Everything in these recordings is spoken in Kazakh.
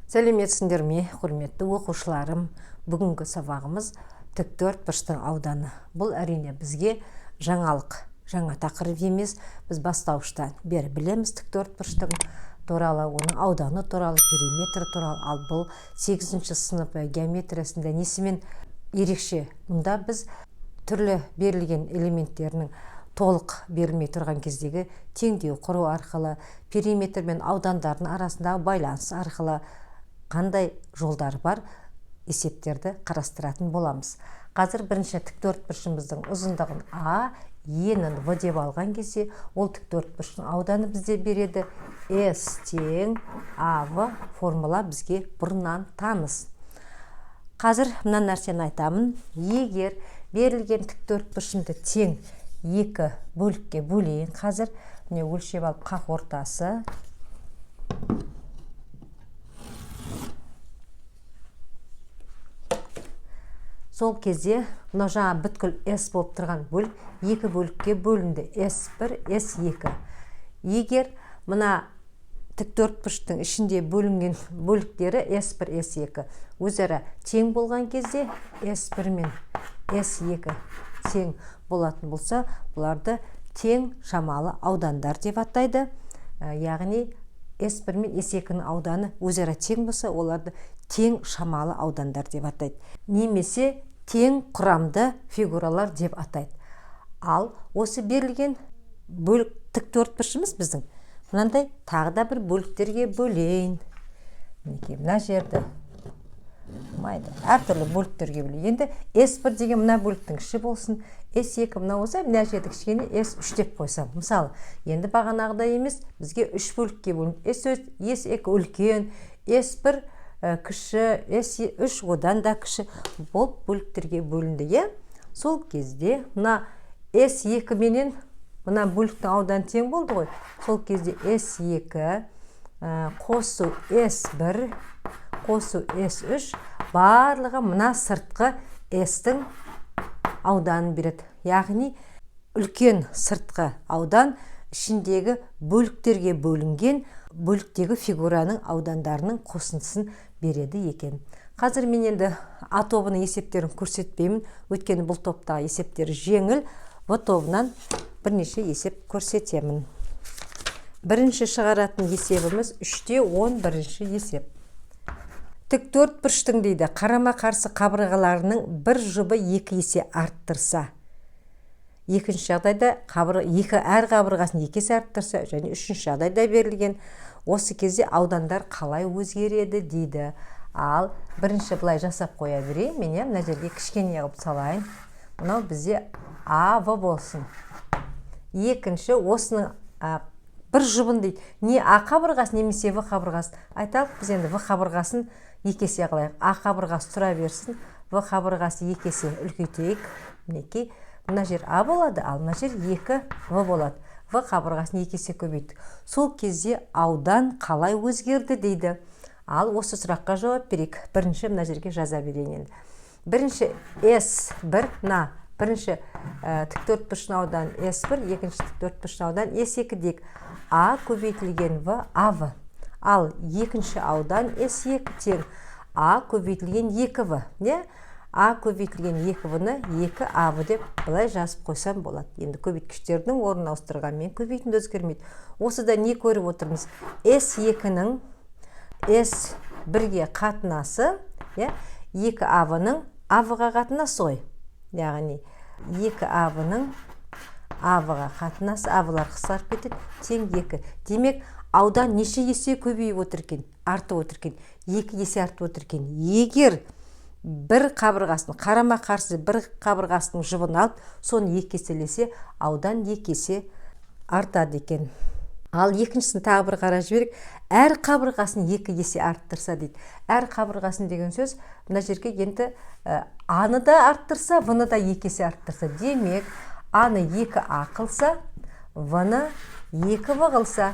Сәлеметсіңдер ме, құрметті оқушыларым. Бүгінгі сабағымыз тіктөртбұрыштың ауданы. Бұл әрине бізге жаңалық, жаңа тақырып емес. Біз бастауыштан бері білеміз тіктөртбұрыштың туралы, оның ауданы туралы, периметр туралы. Ал бұл 8-ші сынып геометриясында несімен ерекше? Мұнда біз түрлі берілген элементтерінің толық берілмей тұрған кездегі теңдеу құру арқылы, периметр мен аудандардың арасындағы байланыс арқылы қандай жолдар бар есептерді қарастыратын боламыз. Қазір бірінші тіктөртбұрышымыздың ұзындығын А, енін В деп алған кезде, ол тіктөртбұрыштың ауданы бізде береді. С тең АВ формула бізге бұрыннан таныс. Қазір мына нәрсені айтамын. Егер берілген тіктөртбұрышымды тең екі бөлікке бөлейін, қазір міне өлшеп алып қақ ортасы. Сол кезде мына жаңа бүткіл S болып тұрған бөлік екі бөлікке бөлінді. S1, S2. Егер мына тіктөртбұрыштың ішінде бөлінген бөліктері S1, S2 өзара тең болған кезде S1 мен S2 тең болатын болса, бұларды тең шамалы аудандар деп атайды. Яғни S1 мен S2-ның ауданы өзара тең болса, оларды тең шамалы аудандар деп атайды. Немесе тең құрамды фигуралар деп атайды. Ал осы берілген бөлік тіктөртбұрышымыз біздің мынандай тағы да бір бөліктерге бөлейін. Мінекей мына жерді әртүрлі бөліктерге бөлейін. Енді S1 деген мына бөліктің іші болсын, S2 мына болса, мына жерді кішкене S3 деп қойсам. Мысалы, енді бағанағыдай емес, бізге 3 бөлікке бөлінді. S2 үлкен, S1 кіші, S3 одан да кіші болып бөліктерге бөлінді. Сол кезде мына S2 менен мына бөліктің ауданы тең болды ғой. Сол кезде S2 қосу S1 қосу S3 барлығы мына сыртқы S-тің ауданын береді. Яғни үлкен сыртқы аудан ішіндегі бөліктерге бөлінген бөліктегі фигураның аудандарының қосындысын береді екен. Қазір мен енді А тобының есептерін көрсетпеймін, өйткені бұл топтағы есептері жеңіл. В тобынан бірнеше есеп көрсетемін. Бірінші шығаратын есебіміз 3-те 11-ші есеп. Тіктөртбұрыштың дейді қарама-қарсы қабырғаларының бір жұбы 2 есе арттырса. Екінші жағдайда әр қабырғасын 2 есе арттырса, және үшінші жағдайда берілген. Осы кезде аудандар қалай өзгереді дейді. Ал бірінші былай жасап қоя берейін. Мен мына жерге кішкене қылып салайын. Мынау бізде АВ болсын. Екінші осының бір жұбын дейді. Не А қабырғасы, немесе В қабырғасы. Айталық, біз енді В қабырғасын 2 есе қылайық. А қабырғасы тұра берсін. В қабырғасы 2 есе үлкейтейік. Мінекей, мына жер А болады, ал мына жер 2 В болады. В қабырғасын 2 есе көбейді. Сол кезде аудан қалай өзгерді дейді. Ал осы сұраққа жауап берейік. Бірінші мына жерге жаза берейін енді. Бірінші S1, бірінші тіктөртбұрыштың ауданы S1, екінші тіктөртбұрыштың ауданы S2 дейік. А көбейтілген В, АВ. Ал екінші аудан S2 тең А көбейтілген 2В. Не? А көбейтілген 2В-ны 2АВ деп былай жазып қойсам болады. Енді көбейткіштердің орнын ауыстырғанмен көбейтінді өзгермейді. Осыда не көріп отырмыз? S2-ның S1-ге қатынасы, 2АВ-ның АВ-ға қатынасы ғой. Яғни 2АВ-ның АВ-ға қатынасы, АВ-лар қысқарып кетеді, тең 2. Демек, аудан неше есе көбейіп отыр екен? Артып отыр екен. 2 есе артып отыр екен. Егер бір қабырғасын, қарама-қарсы бір қабырғасының жұбын алып, соны 2 еселесе, аудан 2 есе артады екен. Ал екіншісін тағы бір қарап жіберейік. Әр қабырғасын 2 есе арттырса дейді. Әр қабырғасын деген сөз, мына жерге енді А-ны да арттырса, В-ны да 2 есе арттырса. Демек, А-ны 2А қылса, В-ны 2В қылса.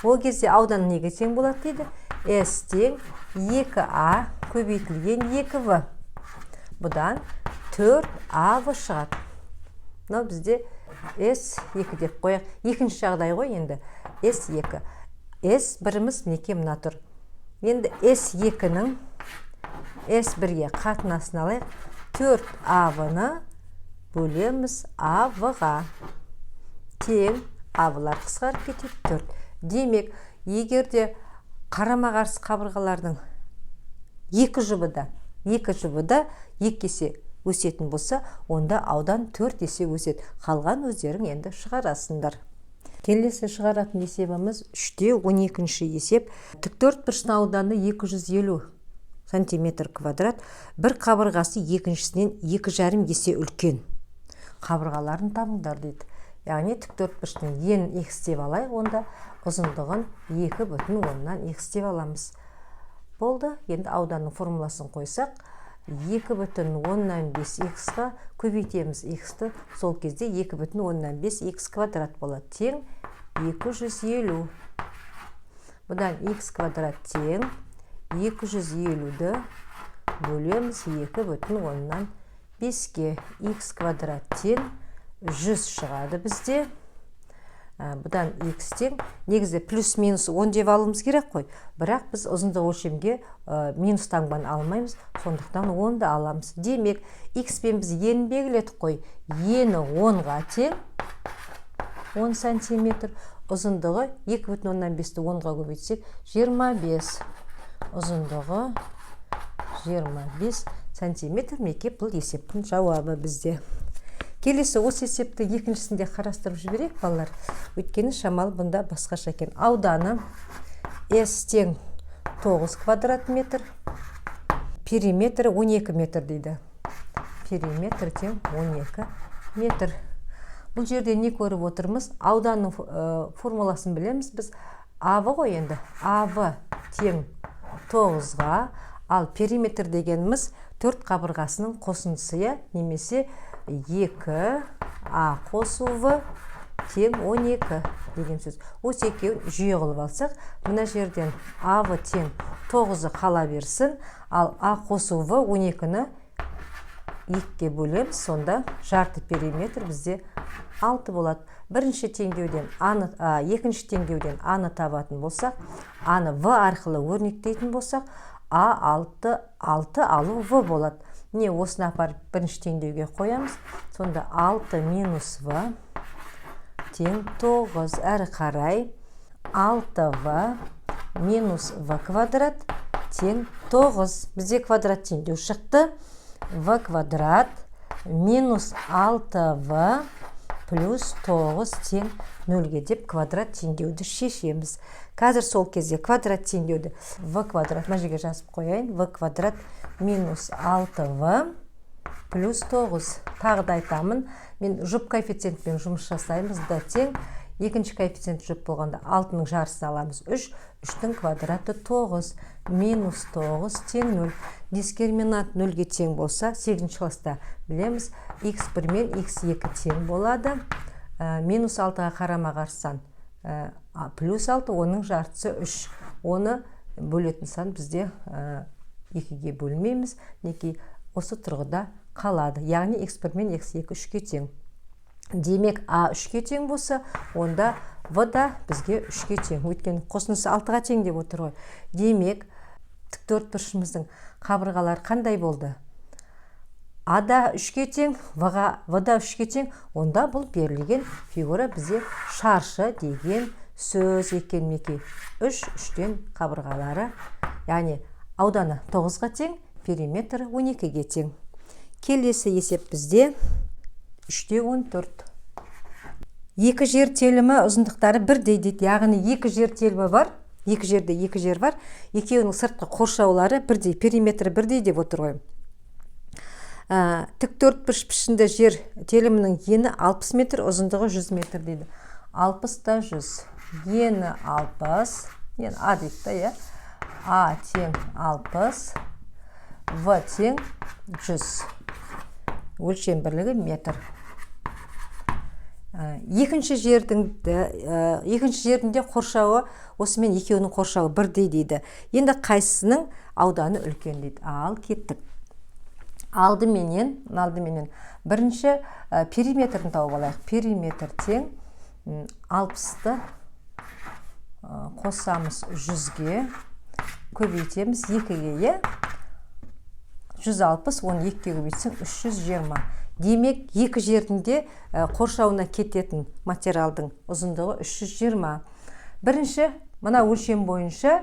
Ол кезде аудан неге тең болады дейді? S тең 2А көбейтілген 2В. Бұдан 4АV шығады. Мынау бізде S2 деп қояқ. Екінші жағдай ғой енді. S2. S1-іміз неке мына тұр. Енді S2-нің S1-ге қатынасын алайық. 4AB-ны бөлеміз AB-ға. Тең AB-лар қысқарып кетеді 4. Демек, егерде қарама-қарсы қабырғалардың екі жұбы да 2 есе өсетін болса, онда аудан 4 есе өседі. Қалған өздерің енді шығарасыңдар. Келесі шығаратын есебіміз 3/12 есеп. Тіктөртбұрыштың ауданы 250 сантиметр квадрат. Бір қабырғасы екіншісінен 2,5 есе үлкен. Қабырғаларын табыңдар дейді. Яғни тіктөртбұрыштың енін x деп алайық, онда ұзындығын 2,10-нан x деп аламыз. Болды. Енді ауданның формуласын қойсақ, 2,15x-ға көбейтеміз x-ті, сол кезде 2,15x квадрат болады. Тең 250. Бұдан x квадрат тең 250-ді бөлеміз 2,15-ге. X квадрат тең 100 шығады бізде. Бұдан x тең, негізі плюс-минус 10 деп алымыз керек қой. Бірақ біз ұзындық өлшемге минус таңбаны алмаймыз, сондықтан 10-ды аламыз. Демек, x пен біз енін белгіледік қой. Ені 10-ға тең 10 сантиметр. Ұзындығы 2,15-ті 10-ға көбейтсек 25. Ұзындығы 25 сантиметр. Мекеп бұл есептің жауабы бізде. Келесі осы есепті екіншісінде қарастырып жіберейік, балалар. Өйткені шамалы бұнда басқаша екен. Ауданы S тең 9 квадрат метр, периметрі 12 метр дейді. Периметр тең 12 метр. Бұл жерде не көріп отырмыз? Ауданның формуласын білеміз біз. AB ғой енді. AB тең 9-ға, ал периметр дегеніміз 4 қабырғасының қосындысы, немесе 2A қосу V тең 12 деген сөз. Осы екеуін жүйе қылып алсақ, мына жерден AB тең 9-ы қала берсін, ал A қосу V 12-ні 2-ге бөлеміз, сонда жарты периметр бізде 6 болады. Екінші теңдеуден A-ны табатын болсақ, A-ны V арқылы өрнектейтін болсақ, A6 алу V болады. Не, осыны апарып бірінші теңдеуге қоямыз. Сонда 6 минус V тең 9. Әрі қарай 6V минус V квадрат тең 9. Бізде квадрат теңдеу шықты. V квадрат минус 6V плюс 9 тең 0-ге деп квадрат теңдеуді шешеміз. Қазір сол кезде квадрат теңдеуді V квадрат, мына жерге жазып қояйын. V квадрат минус 6V плюс 9. Тағы да айтамын, мен жұп коэффициентпен жұмыс жасаймыз да тең. Екінші коэффициент жұп болғанда 6-ның жарысын аламыз 3. 3-дің квадраты 9. Минус 9 тең 0. Дискриминант 0-ге тең болса, 8-ші класста білеміз, x1 мен x2 тең болады. Минус 6-ға қарама-қарсы плюс 6, оның жартысы 3. Оны бөлетін сан бізде 2-ге бөлмейміз, неге осы тұрғыда қалады. Яғни x1 мен x2 3-ге тең. Демек A 3-ге тең болса, онда V да бізге 3-ге тең. Өйткені қосындысы 6-ға тең деп отыр ғой. Демек, тіктөртбұрышымыздың қабырғалары қандай болды? A да 3-ге тең, V да 3-ге тең. Онда бұл берілген фигура бізде шаршы деген сөз екен меке. 3-3-тен қабырғалары, яғни ауданы 9-ға тең, периметрі 12-ге тең. Келесі есеп бізде 3/14. Екі жер телімі ұзындықтары бірдей дейді. Яғни екі жер телімі бар, екі жерде екі жер бар. Екеуінің сыртқы қоршаулары бірдей, периметрі бірдей деп отыр ғой. Тіктөртбұрыш пішінді жер телімінің ені 60 метр, ұзындығы 100 метр дейді. 60 та 100. Ені 60, ені A дейді да, я. A тең 60, V тең 100. Өлшем бірлігі метр. Екінші жердің қоршауы, осымен екеуінің қоршауы бірдей дейді. Енді қайсысының ауданы үлкен дейді. Ал кеттік. Алдыменен бірінші периметрін тауып алайық. Периметр тең 60-ты қосамыз 100-ге. көбейтеміз 2-ге, 160, оны 2-ге көбейтсең 320. Демек, екі жерінде қоршауына кететін материалдың ұзындығы 320. Бірінші, мына өлшем бойынша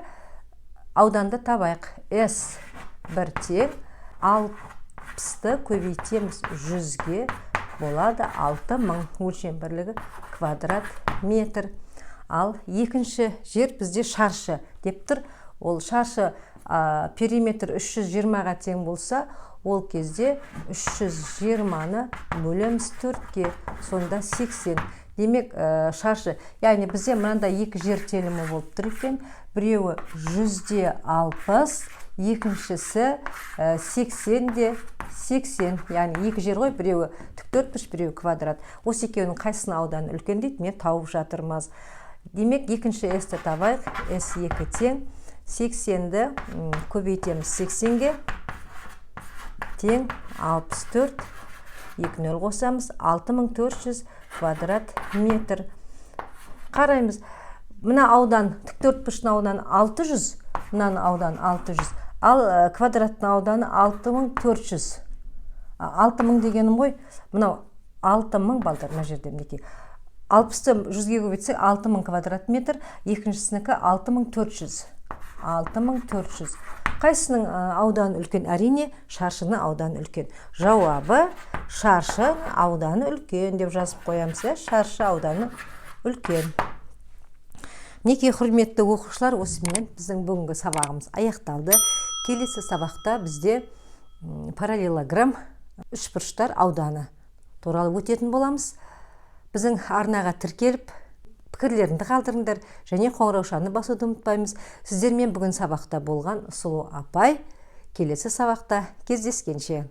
ауданды табайық. S1 тең 60-ты көбейтеміз 100-ге, болады 6000 өлшем бірлігі квадрат метр. Ал екінші жер бізде шаршы деп тұр. Ол шаршы периметр 320-ға тең болса, ол кезде 320-ны бөлеміз 4-ге, сонда 80. Демек, шаршы, яғни бізде мынандай екі жер телімі болып тұр екен. Біреуі 100-60, екіншісі 80-де 80, яғни екі жер ғой, біреуі тіктөртбұрыш, біреуі квадрат. Осы екеуінің қайсының ауданы үлкен дейді, мен тауып жатырмыз. Демек, екінші S-ті табайық. S2 тең 80-ді көбейтеміз 80-ге, тең 64, 2-0 қосамыз, 6400 квадрат метр. Қараймыз, мына аудан, тіктөртбұрыштың ауданы 600, мынаны аудан 600, ал квадраттың ауданы 6400. 6000 дегенім ғой, мынау 6000 балдар, мына жерде мінекей. 60-ты 100-ге көбейтсек 6000 квадрат метр, екіншісінікі 6400. 6400. Қайсының ауданы үлкен? Әрине, шаршының ауданы үлкен. Жауабы шаршы ауданы үлкен деп жазып қоямыз. Шаршы ауданы үлкен. Неке құрметті оқушылар, осымен біздің бүгінгі сабағымыз аяқталды. Келесі сабақта бізде параллелограмм, үшбұрыштар ауданы туралы өтетін боламыз. Біздің арнаға тіркеліп, пікірлеріңді қалдырыңдар, және қоңыраушаны басуды ұмытпаймыз. Сіздермен бүгін сабақта болған Сұлу апай, келесі сабақта кездескенше.